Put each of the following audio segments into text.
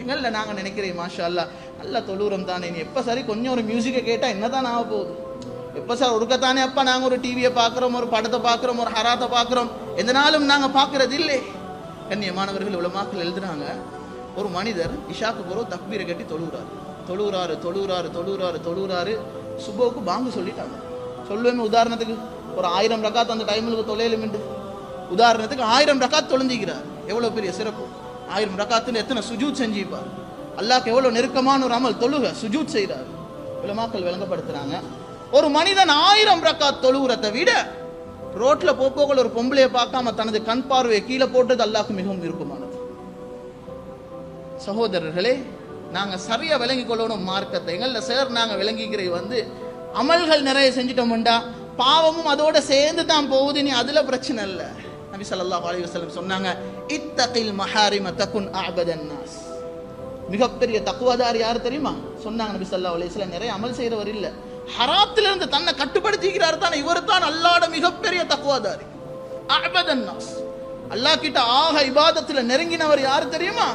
எங்கள்ல நாங்க நினைக்கிறேன் மாஷா அல்லாஹ் நல்ல தொழுறம் தானே, நீ எப்ப சரி கொஞ்சம் ஒரு மியூசிக்கை கேட்டா என்னதான் ஆக போகுது, எப்ப சார் ஒடுக்கத்தானே அப்பா நாங்க ஒரு டிவியை பார்க்கிறோம், ஒரு படத்தை பார்க்கிறோம், ஒரு ஹராத்தை பார்க்கிறோம், எந்த நாளும் நாங்க பார்க்கறது இல்லை. கண்ணியமானவர்கள் உலமாக்கள் எழுதுறாங்க, ஒரு மனிதர் இஷாக்கு போறோம் தக்பீரை கட்டி தொழுகிறாரு. சுபோக்கு பாங்கு சொல்லிட்டாங்க. சொல்லுவேன் உதாரணத்துக்கு ஒரு 1000 ரக்காத் அந்த டைமுக்கு தொலையிலும் உதாரணத்துக்கு 1000 ரக்காத் தொழுந்திக்கிறார். எவ்வளவு பெரிய சிறப்பு! 1000 ரக்காத்துல எத்தனை சுஜூத் செஞ்சிப்பார். அல்லாஹ்க்கு எவ்வளவு நெருக்கமான ஒரு அமல் தொழுக, சுஜூத் செய்கிறார். உலமாக்கள் விளங்கப்படுத்துறாங்க, ஒரு மனிதன் 1000 ரக்காத் தொழுகிறதை விட ரோட்ல போக்குவரத்து ஒரு பொம்பளையை பார்க்காம தனது கண் பார்வையை கீழே போட்டது அல்லாஹ்க்கு மிகவும் விருப்பமானது. சகோதரர்களே, நாங்க சரியா விளங்கி கொள்ளணும் மார்க்கத்தை. எங்கள்ல சார் நாங்க விளங்கிக்கிறது அமல்கள் நிறைய செஞ்சிட்டோம்டா பாவமும் அதோட சேர்ந்து தான் போகுது, நீ அதுல பிரச்சனை இல்ல. நபி ஸல்லல்லாஹு அலைஹி வஸல்லம் சொன்னாங்க, இத்தகில் மஹாரிம தகுன் அஅபதன் நாஸ். மிகப்பெரிய தக்வாதார் யார் தெரியுமா சொன்னாங்க நபி ஸல்லல்லாஹு அலைஹி வஸல்லம். நிறைய அமல் செய்யறவர் இல்ல, ஹராத்துல இருந்து தன்னை கட்டுப்படுத்திக்கிறார் தான், இவர் தான் அல்லாஹ்வுடைய மிகப்பெரிய தக்வாதாரி. அஅபதன் நாஸ், அல்லாஹ் கிட்ட ஆக இபாதத்துல நெருங்கினவர் யார் தெரியுமா?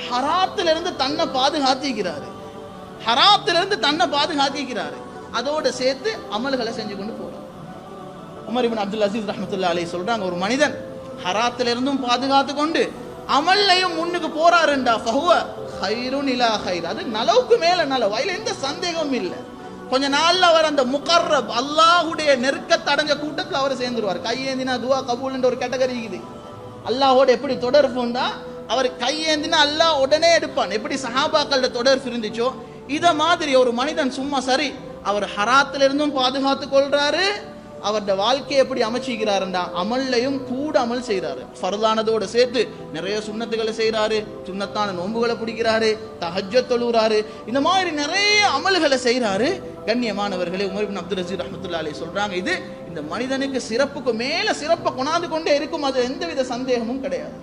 ஹராத்துல இருந்து தன்னை பாதுகாத்திக்கிறாரு, அதோட சேர்த்து அமல்களை செஞ்சு கொண்டு போறார். உமர் இப்னு அப்துல் அசீஸ் ரஹ்மத்துல்லாஹி அலைஹி சொல்றாங்க, ஒரு மனிதன் ஹராத்துல இருந்தும் பாதுகாத்து கொண்டு அமல்லையும் முன்னுக்கு போறாருண்டா ஃபஹுவ கைருன் இலா கைர், அது நலவுக்கு மேல நலவு, அதுல எந்த சந்தேகமும் இல்லை. கொஞ்ச நாள்ல அவர் அந்த முகர்ரப் அல்லாஹ்வுடைய நெருக்கத்தை அடைஞ்ச கூட்டத்தில் அவர் சேர்ந்துருவார். கையேந்தினா துவா கபூல்ன்ற ஒரு கேட்டகரி இருக்குது. அல்லாஹ்வோட எப்படி தொடர்புண்டா, அவர் கையேந்தினா அல்லாஹ் உடனே எடுப்பான். எப்படி சஹாபாக்களோட தொடர்பு இருந்துச்சோ இத மாதிரி ஒரு மனிதன் சும்மா சரி அவர் ஹராத்துல இருந்தும் பாதுகாத்து கொள்றாரு, அவருடைய வாழ்க்கையை எப்படி அமைச்சிக்கிறாருண்டா அமல்லையும் கூட அமல் செய்யறாரு. ஃபர்லானதோட சேர்த்து நிறைய சுன்னத்துகளை செய்யறாரு, சுன்னத்தான நோன்புகளை பிடிக்கிறாரு, தஹஜ்ஜத் தொழுகிறாரு, இந்த மாதிரி நிறைய அமல்களை செய்யறாரு. கண்ணியமானவர்களே, உமர் இப்னு அப்துல் அசீஸ் ரஹ்மத்துல்லாஹி அலைஹி சொல்றாங்க, இது இந்த மனிதனுக்கு சிறப்புக்கு மேல சிறப்பை கொண்டாந்து கொண்டே இருக்கும், அது எந்தவித சந்தேகமும் கிடையாது.